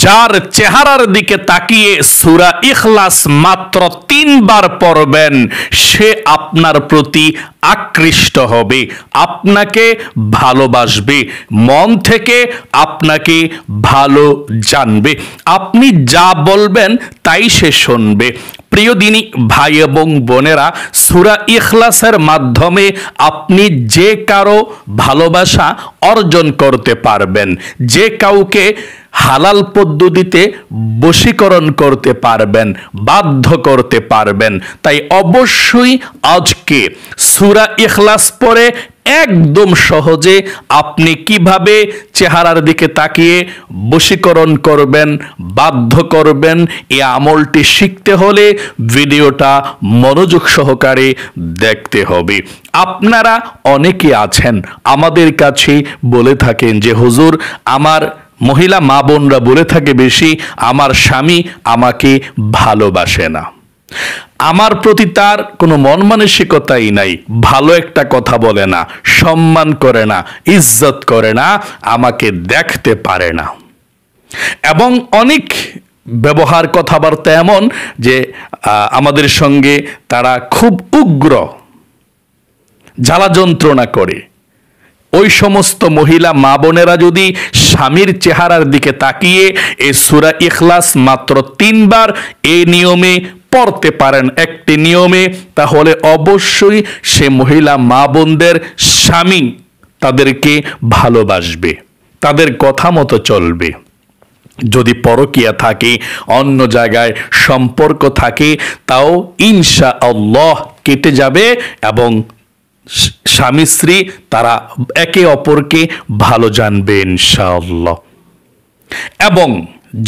যার চেহারার দিকে তাকিয়ে সূরা ইখলাস মাত্র 3 বার পড়বেন, সে আপনার প্রতি আকৃষ্ট হবে, আপনাকে ভালোবাসবে, মন থেকে আপনাকে ভালো জানবে। আপনি যা বলবেন তাই সে শুনবে। প্রিয় দিনী ভাই এবং বোনেরা, সূরা ইখলাসের মাধ্যমে আপনি যে কারো ভালোবাসা অর্জন করতে পারবেন, যে কাউকে হালাল পদ্ধতিতে বশীকরণ করতে পারবেন, বাধ্য করতে পারবেন। তাই অবশ্যই আজকে সূরা ইখলাস পড়ে একদম সহজে আপনি কিভাবে চেহারার দিকে তাকিয়ে বশীকরণ করবেন, বাধ্য করবেন, এই আমলটি শিখতে হলে ভিডিওটা মনোযোগ সহকারে দেখতে হবে। আপনারা অনেকে আছেন আমাদের কাছে বলে থাকেন যে হুজুর, আমার মহিলা মা বোনরা বলে থাকে বেশি, আমার স্বামী আমাকে ভালোবাসে না, আমার প্রতি তার কোনো মন মানসিকতাই নাই, ভালো একটা কথা বলে না, সম্মান করে না, ইজ্জত করে না, আমাকে দেখতে পারে না। এবং অনেক ব্যবহার কথাবার্তা এমন যে আমাদের সঙ্গে তারা খুব উগ্র, জ্বালা যন্ত্রণা করে। ওই সমস্ত মহিলা মা বোনেরা যদি স্বামীর চেহারার দিকে তাকিয়ে এই সূরা ইখলাস মাত্র 3 বার এই নিয়মে পড়তে পারেন, একটি নিয়মে, তাহলে অবশ্যই সে মহিলা মা বোনদের স্বামী তাদেরকে ভালোবাসবে, তাদের কথা মতো চলবে। যদি পরকীয়া থাকে, অন্য জায়গায় সম্পর্ক থাকে, তাও ইনশাআল্লাহ কেটে যাবে এবং স্বামী স্ত্রী তারা একে অপরকে ভালো জানবে ইনশাআল্লাহ। এবং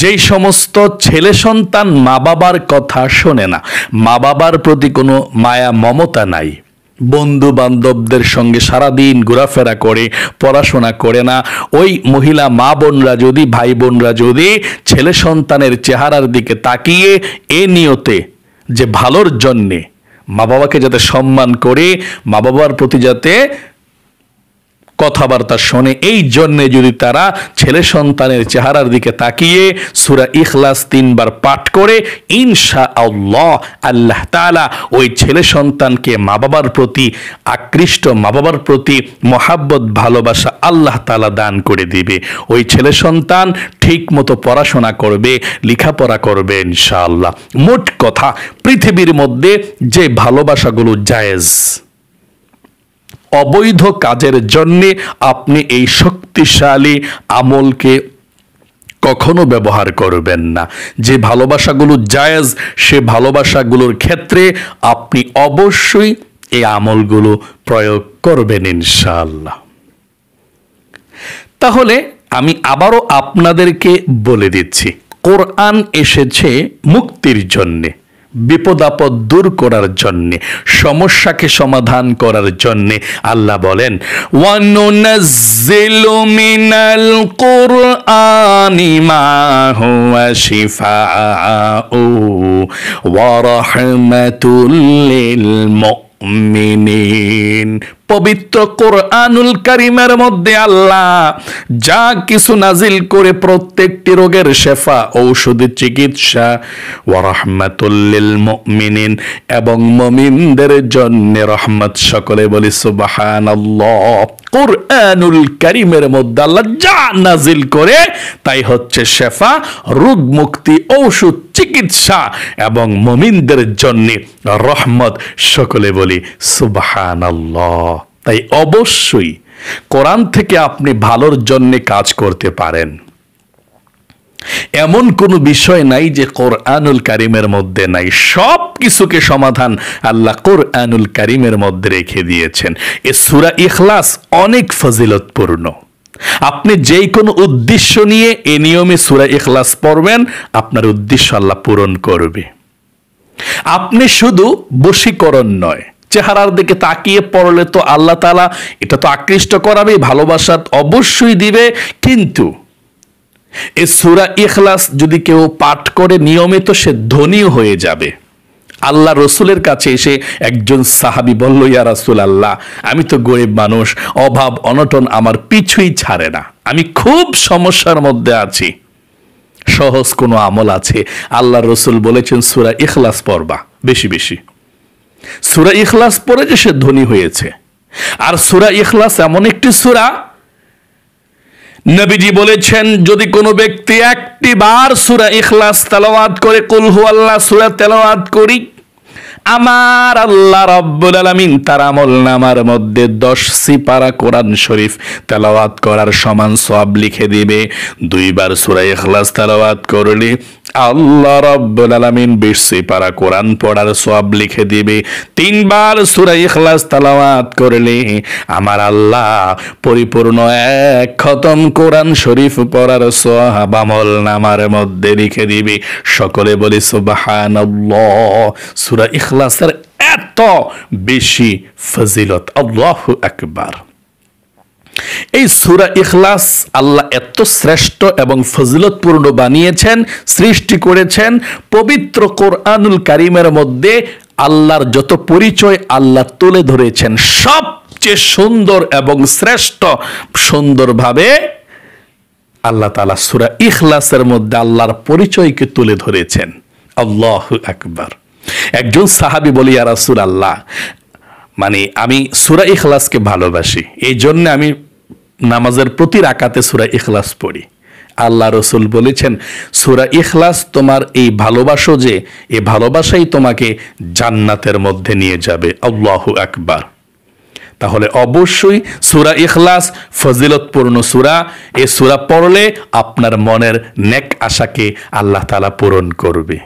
যেই সমস্ত ছেলে সন্তান মা বাবার কথা শোনে না, মা বাবার প্রতি কোনো মায়া মমতা নাই, বন্ধু বান্ধবদের সঙ্গে সারাদিন ঘোরাফেরা করে, পড়াশোনা করে না, ওই মহিলা মা বোনরা যদি, ভাই বোনরা যদি ছেলে সন্তানের চেহারার দিকে তাকিয়ে এ নিয়তে যে ভালোর জন্যে, মা বাবাকে যাতে সম্মান করে, মা বাবার প্রতি যাতে কথাবার্তা শোনে, এই জন্যে যদি তারা ছেলে সন্তানের চেহারার দিকে তাকিয়ে সূরা ইখলাস 3 বার পাঠ করে, ইনশাআল্লাহ আল্লাহ তাআলা ওই ছেলে সন্তানকে মা বাবার প্রতি আকৃষ্ট, মা বাবার প্রতি মহাব্বত, ভালোবাসা আল্লাহ তাআলা দান করে দিবে। ওই ছেলে সন্তান ঠিক মতো পড়াশোনা করবে, লেখাপড়া করবে ইনশাআল্লাহ। মোট কথা, পৃথিবীর মধ্যে যে ভালোবাসাগুলো জায়েজ, অবৈধ কাজের জন্য আপনি এই শক্তিশালী আমলকে কখনো ব্যবহার করবেন না। যে ভালোবাসাগুলো জায়েজ, সে ভালোবাসাগুলোর ক্ষেত্রে আপনি অবশ্যই এই আমলগুলো প্রয়োগ করবেন ইনশাআল্লাহ। তাহলে আমি আবারও আপনাদেরকে বলে দিচ্ছি, কোরআন এসেছে মুক্তির জন্যে, বিপদ আপদ দূর করার জন্যে, সমস্যাকে সমাধান করার জন্যে। আল্লাহ বলেন, ওয়ানুনাজ্জিলু মিনাল কুরআনি মা হুয়া শিফাউ ওয়া রাহমাতুল লিল মুমিনিন। পবিত্র কোরআনুল কারীমের মধ্যে আল্লাহ যা কিছু নাজিল করে প্রত্যেকটি রোগের শেফা, ঔষধ, চিকিৎসা, ওয়া রাহমাতুল লিল মুমিনিন, এবং মুমিনদের জন্য রহমত। সকলে বলি সুবহানাল্লাহ। কোরআনুল কারীমের মধ্যে আল্লাহ যা নাজিল করে তাই হচ্ছে শেফা, রোগ মুক্তি, ঔষধ, চিকিৎসা এবং মুমিনদের জন্য রহমত। সকলে বলি সুবহানাল্লাহ। তাই অবশ্যই কোরআন থেকে আপনি ভালোর জন্য কাজ করতে পারেন। এমন কোনো বিষয় নাই যে কোরআনুল কারীমের মধ্যে নাই। সব কিছুকে সমাধান আল্লাহ কোরআনুল কারীমের মধ্যে রেখে দিয়েছেন। এই সূরা ইখলাস অনেক ফজিলতপূর্ণ। আপনি যেই কোনো উদ্দেশ্য নিয়ে এই নিয়মে সূরা ইখলাস পড়বেন, আপনার উদ্দেশ্য আল্লাহ পূরণ করবে। আপনি শুধু বশীকরণ নয়, চেহারার দিকে তাকিয়ে পড়লে তো আল্লাহ তাআলা এটা তো আকৃষ্ট করাবে, ভালোবাসা অবশ্যই দিবে। কিন্তু এই সূরা ইখলাস যদি কেউ পাঠ করে নিয়মিত, সে ধনীও হয়ে যাবে। আল্লাহ রসুলের কাছে এসে একজন সাহাবী বলল, ইয়া রাসূলুল্লাহ, আমি তো গরিব মানুষ, অভাব অনটন আমার পিছুই ছাড়ে না, আমি খুব সমস্যার মধ্যে আছি, সহজ কোনো আমল আছে? আল্লাহর রাসূল বলেছেন সূরা ইখলাস পড়বা বেশি বেশি। সূরা ইখলাস পড়ে যে সে ধনী হয়েছে। আর সূরা ইখলাস এমন একটি সূরা, নবীজি বলেছেন যদি কোনো ব্যক্তি একটি বার সূরা ইখলাস তেলাওয়াত করে, কুল হুয়াল্লাহ সূরা তেলাওয়াত করি, আমার আল্লাহ রাব্বুল আলামিন তার আমলনামার মধ্যে 10 সিপারা কোরআন শরীফ তেলাওয়াত করার সমান সওয়াব লিখে দিবে। 2 বার সূরা ইখলাস তেলাওয়াত করলে আল্লাহ রাব্বুল আলামিন 20 সিপারা কোরআন পড়ার সওয়াব লিখে দিবে। 3 বার সূরা ইখলাস তেলাওয়াত করলে আমার আল্লাহ পরিপূর্ণ 1 খতম কোরআন শরীফ পড়ার সওয়াব আমলনামার মধ্যে লিখে দিবে। সকলে বলি সুবহানাল্লাহ। সূরা ইখলাসের এত বেশি ফজিলত, আল্লাহু আকবার। এই সূরা ইখলাস আল্লাহ এত শ্রেষ্ঠ এবং ফজিলতপূর্ণ বানিয়েছেন, সৃষ্টি করেছেন। পবিত্র কোরআনুল কারীমের মধ্যে আল্লাহর যত পরিচয় আল্লাহ তুলে ধরেছেন, সবচেয়ে সুন্দর এবং শ্রেষ্ঠ সুন্দরভাবে আল্লাহ তাআলা সূরা ইখলাসের মধ্যে আল্লাহর পরিচয়কে তুলে ধরেছেন। আল্লাহু আকবার। একজন সাহাবী বলি, ইয়া রাসূলুল্লাহ, মানে আমি সূরা ইখলাসকে ভালোবাসি, এই জন্য আমি নামাজের প্রতি রাকাতে সূরা ইখলাস পড়ি। আল্লাহ রাসূল বলেছেন সূরা ইখলাস তোমার এই ভালোবাসো যে, এই ভালোবাসাই তোমাকে জান্নাতের মধ্যে নিয়ে যাবে। আল্লাহু আকবার। তাহলে অবশ্যই সূরা ইখলাস ফজিলতপূর্ণ সূরা। এই সূরা পড়লে আপনার মনের নেক আশাকে আল্লাহ তাআলা পূরণ করবে।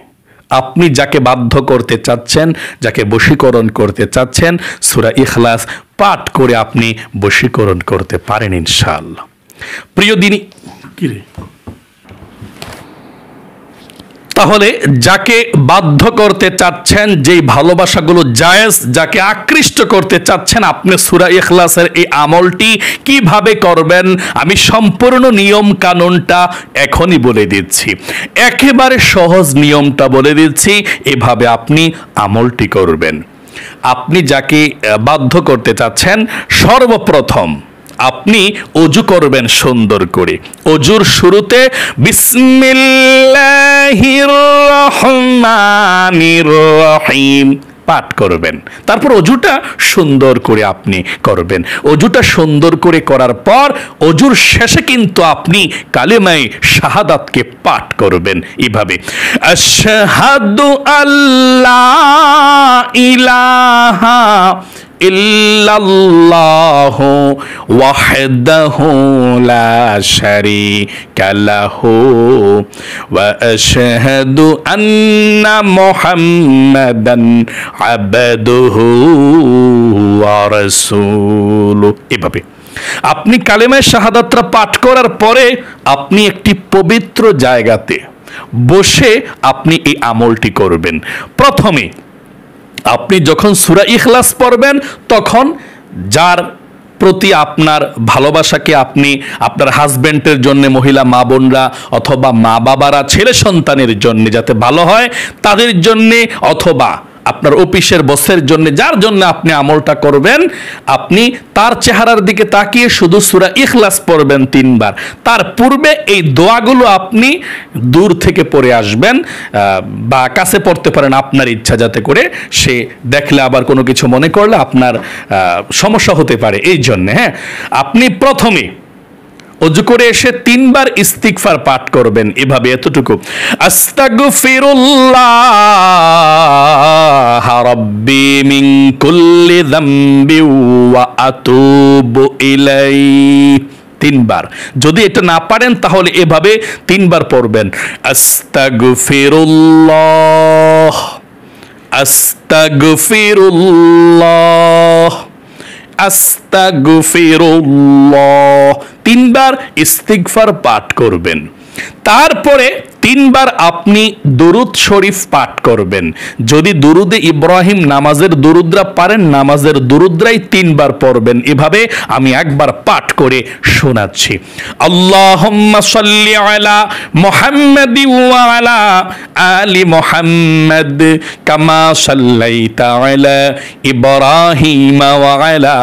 আপনি যাকে বাধ্য করতে চাচ্ছেন, যাকে বশীকরণ করতে চাচ্ছেন, সূরা ইখলাস পাঠ করে আপনি বশীকরণ করতে পারেন ইনশাআল্লাহ। প্রিয় দিনী, তাহলে যাকে বাধ্য করতে চাচ্ছেন, যেই ভালোবাসাগুলো জায়েজ, যাকে আকৃষ্ট করতে চাচ্ছেন, আপনি সূরা ইখলাসের এই আমলটি কিভাবে করবেন আমি সম্পূর্ণ নিয়ম কানুনটা এখনই বলে দিচ্ছি। একেবারে সহজ নিয়মটা বলে দিচ্ছি, এভাবে আপনি আমলটি করবেন। আপনি যাকে বাধ্য করতে চাচ্ছেন, সর্বপ্রথম আপনি ওযু করবেন সুন্দর করে। ওযুর শুরুতে বিসমিল্লাহির রহমানির রহিম পাঠ করবেন। তারপর ওযুটা সুন্দর করে আপনি করবেন। ওযুটা সুন্দর করে করার পর ওযুর শেষে কিন্তু আপনি কালিমায়ে শাহাদাতকে পাঠ করবেন এভাবে, আশহাদু আল্লা ইলাহা ইল্লাল্লাহু ওয়াহদাহু লা শারীকা লাহু ওয়া আশহাদু আন্না মুহাম্মাদান আবদুহু ওয়া রাসূলুহু। এভাবে আপনি কালেমায়ে শাহাদাতটা পাঠ করার পরে আপনি একটি পবিত্র জায়গাতে বসে আপনি এই আমলটি করবেন। প্রথমে আপনি যখন সূরা ইখলাস পড়বেন, তখন যার প্রতি আপনার ভালোবাসাকে আপনি আপনার হাজবেন্ডের জন্য, মহিলা মা বোনরা অথবা মা বাবারা ছেলে সন্তানের জন্য যাতে ভালো হয় তাদের জন্য, অথবা আপনার অফিসের বসের জন্য, যার জন্য আপনি আমলটা করবেন, আপনি তার চেহারার দিকে তাকিয়ে শুধু সূরা ইখলাস পড়বেন 3 বার। তার পূর্বে এই দোয়াগুলো আপনি দূর থেকে পড়ে আসবেন বা কাছে পড়তে পারেন আপনার ইচ্ছা, যাতে করে সে দেখলে আবার কোনো কিছু মনে করলে আপনার সমস্যা হতে পারে। এই জন্য আপনি প্রথমে ওযু করে এসে 3 বার ইস্তিগফার পাঠ করবেন এভাবে, এতটুকু, আস্তাগফিরুল্লাহ রাব্বি মিন কুল্লি যামবি ওয়া আতুবু ইলাইহি। 3 বার। যদি এটা না পারেন তাহলে এভাবে 3 বার পড়বেন, আস্তাগফিরুল্লাহ আস্তাগফিরুল্লাহ আস্তাগফিরুল্লাহ। 3 বার ইস্তিগফার পাঠ করবেন। তারপরে 3 বার আপনি দুরুদ শরীফ পাঠ করবেন। যদি দুরুদে ইব্রাহিম নামাজের দুরুদরা পারেন, নামাজের দুরুদরাই 3 বার পড়বেন। এভাবে আমি একবার পাঠ করে শোনাচ্ছি। আল্লাহুম্মা সাল্লি আলা মুহাম্মাদি ওয়া আলা আলি মুহাম্মাদ কামা সাল্লাইতা আলা ইব্রাহিম ওয়া আলা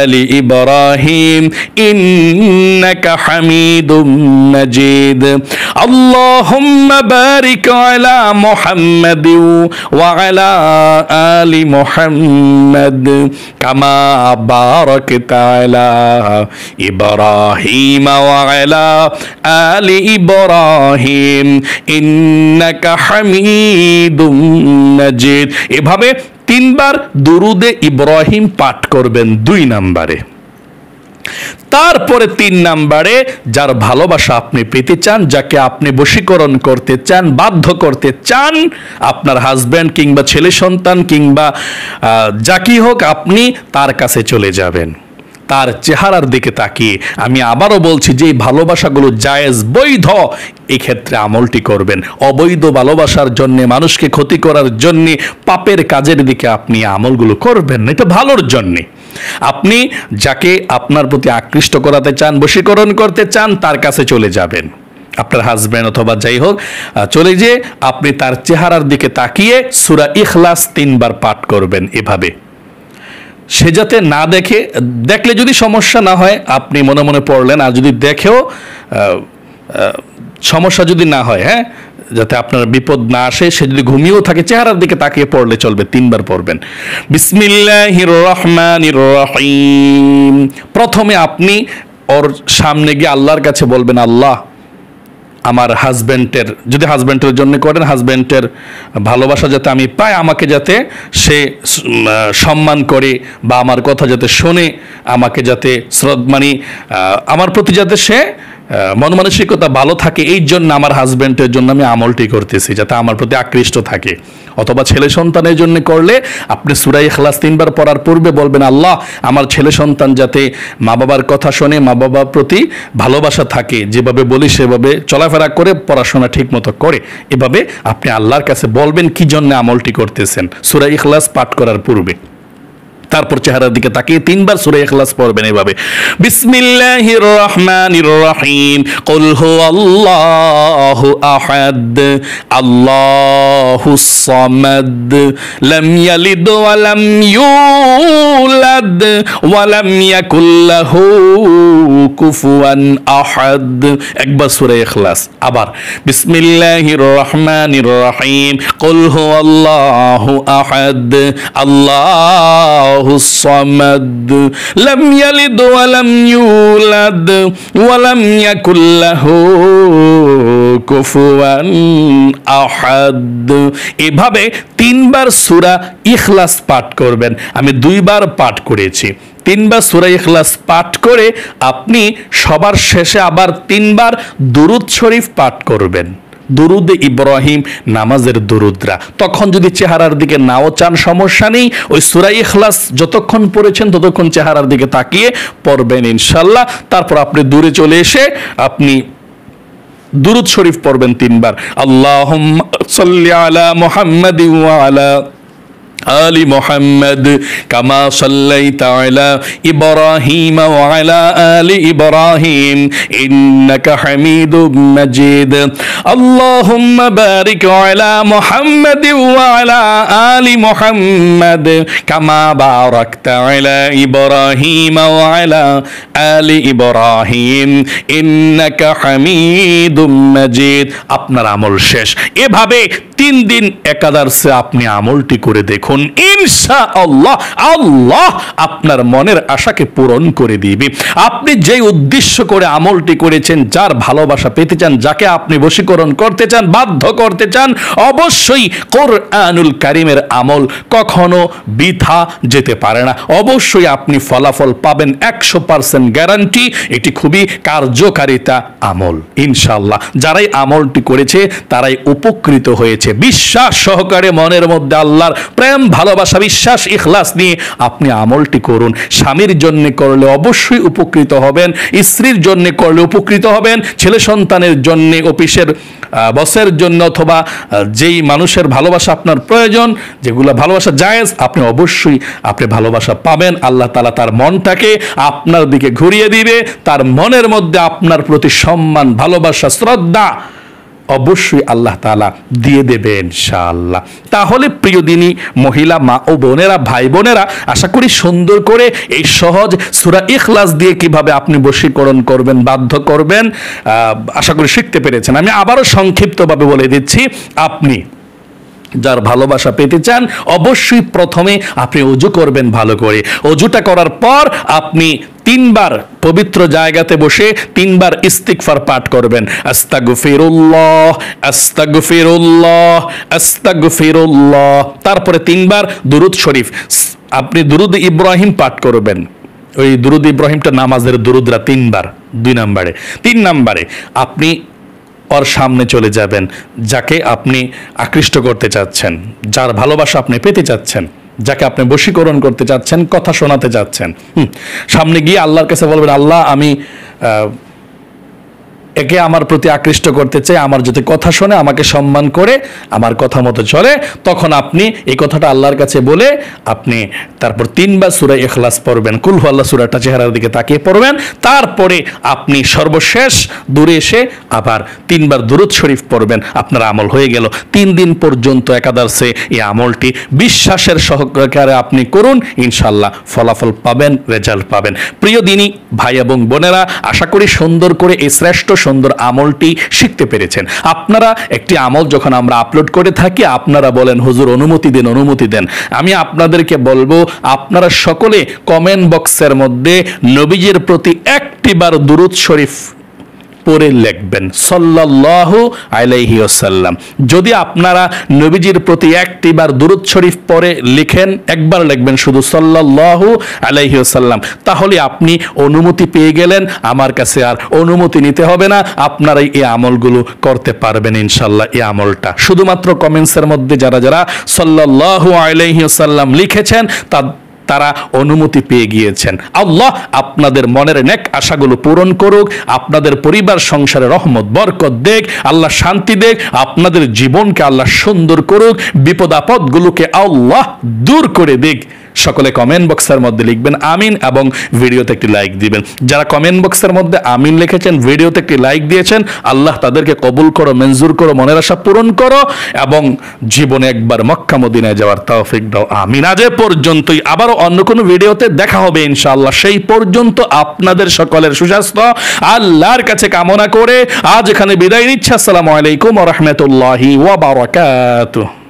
আলি ইব্রাহিম ইন্নাকা হামিদুম মাজিদ। আল্লাহ আল্লাহুম্মা বারিক আলা মুহাম্মাদিন ওয়া আলা আলি মুহাম্মাদ কামা বারাকতা আলা ইব্রাহিম ওয়া আলা আলি ইব্রাহিম ইন্নাকা হামিদুম মাজিদ। এভাবে 3 বার দুরুদে ইব্রাহিম পাঠ করবেন 2 নম্বরে। তারপরে 3 নম্বরে যার ভালোবাসা আপনি পেতে চান, যাকে আপনি বশীকরণ করতে চান, বাধ্য করতে চান, আপনার হাজব্যান্ড কিংবা ছেলে সন্তান কিংবা যাকি হোক, আপনি তার কাছে চলে যাবেন। তার চেহারার দিকে তাকিয়ে, আমি আবারও বলছি যে এই ভালোবাসাগুলো জায়েজ, বৈধ, এক্ষেত্রে আমলটি করবেন। অবৈধ ভালোবাসার জন্য, মানুষকে ক্ষতি করার জন্য, পাপের কাজের দিকে আপনি আমলগুলো করবেন না, এটা ভালোর জন্যে। আপনি যাকে আপনার প্রতি আকৃষ্ট করাতে চান, বশীকরণ করতে চান, তার কাছে চলে যাবেন। আপনার হাজব্যান্ড অথবা যাই হোক, চলে যেয়ে আপনি তার চেহারার দিকে তাকিয়ে সূরা ইখলাস 3 বার পাঠ করবেন। এভাবে সে যাতে না দেখে, দেখলে যদি সমস্যা না হয় আপনি মনে মনে পড়লেন, আর যদি দেখেও সমস্যা যদি না হয়, হ্যাঁ, যাতে আপনার বিপদ না আসে, সে যদি ঘুমিয়েও থাকে চেহারার দিকে তাকিয়ে পড়লে চলবে। 3 বার পড়বেন। বিসমিল্লাহির রহমানির রহিম। প্রথমে আপনি ওর সামনে গিয়ে আল্লাহর কাছে বলবেন, আল্লাহ, আমার হাজব্যান্ডের, যদি হাজব্যান্ডের জন্য করেন, হাজব্যান্ডের ভালোবাসা যাতে আমি পাই, আমাকে যাতে সে সম্মান করে বা আমার কথা যাতে শোনে, আমাকে যাতে আমার প্রতি যাতে সে মন মানসিকতা ভালো থাকে, এই জন্য আমার হাজব্যান্ডের জন্য আমি আমলটি করতেছি, যাতে আমার প্রতি আকৃষ্ট থাকে। অথবা ছেলে সন্তানের জন্য করলে আপনি সূরা ইখলাস 3 বার পড়ার পূর্বে বলবেন, আল্লাহ, আমার ছেলে সন্তান যাতে মা বাবার কথা শোনে, মা বাবার প্রতি ভালোবাসা থাকে, যেভাবে বলি সেভাবে চলাফেরা করে, পড়াশোনা ঠিক মতো করে। এভাবে আপনি আল্লাহর কাছে বলবেন কি জন্য আমলটি করতেছেন সূরা ইখলাস পাঠ করার পূর্বে। তারপর চেহারার দিকে তাকিয়ে 3 বার সূরা ইখলাস পড়বেন এভাবে, বিসমিল্লাহির রহমানির রহিম, কুল হুয়াল্লাহু আহাদ, আল্লাহুস সামাদ, লাম ইয়ালিদ ওয়া লাম ইউলাদ ওয়া লাম ইয়াকুল লাহু কুফুয়ান আহাদ। একবার সূরা ইখলাস, আবার বিসমিল্লাহির রহমানির রহিম, কুল হুয়াল্লাহু আহাদ, আল্লাহ الصمد لم يلد ولم يولد ولم يكن له كفوا احد। এভাবে 3 বার সূরা ইখলাস পাঠ করবেন। আমি 2 বার পাঠ করেছি। 3 বার সূরা ইখলাস পাঠ করে আপনি সবার শেষে আবার 3 বার দুরূদ শরীফ পাঠ করবেন। দুরুদে ইব্রাহিম, নামাজের দুরুদরা। তখন যদি চেহারার দিকে নাও চান, সমস্যা নেই, ওই সূরা ইখলাস যতক্ষণ পড়েছেন ততক্ষণ চেহারার দিকে তাকিয়ে পড়বেন ইনশাআল্লাহ। তারপর আপনি দূরে চলে এসে আপনি দুরুদ শরীফ পড়বেন 3 বার। আল্লাহুম্মা সাল্লি আলা মুহাম্মাদিন ওয়া আলা আলি মুহাম্মাদ কামা সাল্লাইতা আলা ইব্রাহিম ওয়া আলা আলি ইব্রাহিম ইন্নাকা হামিদুম মাজিদ। আল্লাহুম্মা বারিক আলা মুহাম্মাদ ওয়া আলা আলি মুহাম্মাদ কামা বারাকতা আলা ইব্রাহিম ওয়া আলা আলি ইব্রাহিম ইন্নাকা হামিদুম মাজিদ। আপনার আমল শেষ। এভাবে 3 দিন একাদারসে আপনি আমলটি করে দেখুন, ইনশাআল্লাহ আল্লাহ আপনার মনের আশাকে পূরণ করে দিবে। আপনি যে উদ্দেশ্য করে আমলটি করেছেন, যার ভালোবাসা পেতে চান, যাকে আপনি বশীকরণ করতে চান, বাধ্য করতে চান, অবশ্যই কোরআনুল কারীমের আমল কখনো বৃথা যেতে পারে না। অবশ্যই আপনি ফলাফল পাবেন, 100% গ্যারান্টি। এটি খুবই কার্যকারিতা আমল ইনশাআল্লাহ। যারাই আমলটি করেছে তারাই উপকৃত হয়েছে। বিশ্বাস সহকারে মনের মধ্যে আল্লাহর প্রেম, ভালোবাসা, বিশ্বাস, ইখলাস নিয়ে আপনি আমলটি করুন। স্বামীর জন্য করলে অবশ্যই উপকৃত হবেন, স্ত্রীর জন্য করলে উপকৃত হবেন, ছেলে সন্তানের জন্য, অফিসের বসের জন্য, অথবা যেই মানুষের ভালোবাসা আপনার প্রয়োজন, যেগুলো ভালোবাসা জায়েজ, আপনি অবশ্যই আপনি ভালোবাসা পাবেন। আল্লাহ তাআলা তার মনটাকে আপনার দিকে ঘুরিয়ে দিবে, তার মনের মধ্যে আপনার প্রতি সম্মান, ভালোবাসা, শ্রদ্ধা অবশ্যই আল্লাহ তাআলা দিয়ে দেবে ইনশাআল্লাহ। তাহলে প্রিয় দিনী মহিলা মা ও বোনেরা, ভাই বোনেরা, আশা করি সুন্দর করে এই সহজ সূরা ইখলাস দিয়ে কিভাবে আপনি বশীকরণ করবেন, বাধ্য করবেন, আশা করি শিখতে পেরেছেন। আমি আবারও সংক্ষিপ্তভাবে বলে দিচ্ছি, আপনি যার ভালোবাসা পেতে চান অবশ্যই প্রথমে আপনি ওযু করবেন ভালো করে। ওযুটা করার পর আপনি 3 বার পবিত্র জায়গাতে বসে 3 বার ইস্তিগফার পাঠ করবেন। আস্তাগফিরুল্লাহ আস্তাগফিরুল্লাহ আস্তাগফিরুল্লাহ। তারপরে 3 বার দুরূদ শরীফ, আপনি দুরূদ ইব্রাহিম পাঠ করবেন। ওই দুরূদ ইব্রাহিমটা নামাজের দুরূদরা 3 বার। 2 নম্বরে 3 নম্বরে আপনি ওর সামনে চলে যাবেন, যাকে আপনি আকৃষ্ট করতে চাচ্ছেন, যার ভালোবাসা আপনি পেতে চাচ্ছেন, যাকে আপনি বশীকরণ করতে চাচ্ছেন, কথা শোনাতে চাচ্ছেন। সামনে গিয়ে আল্লাহর কাছে বলবেন, আল্লাহ আমি একে আমার প্রতি আকৃষ্ট করতে চাই, আমার যদি কথা শোনে, আমাকে সম্মান করে, আমার কথা মতো চলে। তখন আপনি এই কথাটা আল্লাহর কাছে বলে আপনি তারপর 3 বার সূরা ইখলাস পড়বেন, কুল হু আল্লাহ সূরাটা চেহারার দিকে তাকিয়ে পড়বেন। তারপরে আপনি সর্বশেষ দূরে এসে আবার 3 বার দুরূদ শরীফ পড়বেন। আপনার আমল হয়ে গেল। 3 দিন পর্যন্ত একাদারসে এই আমলটি বিশ্বাসের সহকারে আপনি করুন, ইনশাআল্লাহ ফলাফল পাবেন, রেজাল্ট পাবেন। প্রিয় দিনী ভাই এবং বোনেরা, আশা করি সুন্দর করে এই শ্রেষ্ঠ সুন্দর আমলটি শিখতে পেরেছেন। আপনারা একটি আমল যখন আমরা আপলোড করে থাকি, আপনারা বলেন হুজুর অনুমতি দেন, অনুমতি দেন। আমি আপনাদেরকে বলবো, আপনারা সকলে কমেন্ট বক্সের মধ্যে নবীজির প্রতি একটি বার দুরূদ শরীফ পড়ে লিখবেন সাল্লাল্লাহু আলাইহি ওয়াসাল্লাম। যদি আপনারা নবীজির প্রতি একটি বার দুরূদ শরীফ পড়ে লিখেন, একবার লিখবেন শুধু সাল্লাল্লাহু আলাইহি ওয়াসাল্লাম, তাহলে আপনি অনুমতি পেয়ে গেলেন। আমার কাছে আর অনুমতি নিতে হবে না, আপনারাই এই আমলগুলো করতে পারবেন ইনশাআল্লাহ। এই আমলটা শুধুমাত্র কমেন্টসের মধ্যে যারা যারা সাল্লাল্লাহু আলাইহি ওয়াসাল্লাম লিখেছেন তারা অনুমতি পেয়ে গিয়েছেন। আল্লাহ আপনাদের মনের নেক আশাগুলো পূরণ করুক, আপনাদের পরিবার সংসারে রহমত বরকত দেখ, আল্লাহ শান্তি দেখ, আপনাদের জীবনকে আল্লাহ সুন্দর করুক, বিপদ আপদগুলোকে আল্লাহ দূর করে দেখ। সকলে কমেন্ট বক্সের মধ্যে লিখবেন আমিন এবং ভিডিওতে একটি লাইক দিবেন। যারা কমেন্ট বক্সের মধ্যে আমিন লিখেছেন, ভিডিওতে একটি লাইক দিয়েছেন, আল্লাহ তাদেরকে কবুল করো, মঞ্জুর করো, মনের আশা পূরণ করো এবং জীবনে একবার মক্কা মদিনায় যাওয়ার তৌফিক দাও, আমিন। আজ এ পর্যন্তই, আবারও অন্য কোনো ভিডিওতে দেখা হবে ইনশাআল্লাহ। সেই পর্যন্ত আপনাদের সকলের সুস্বাস্থ্য আল্লাহর কাছে কামনা করে আজ এখানে বিদায় নিচ্ছি। আসসালামু আলাইকুম ওয়া রাহমাতুল্লাহি ওয়া বারাকাতুহু।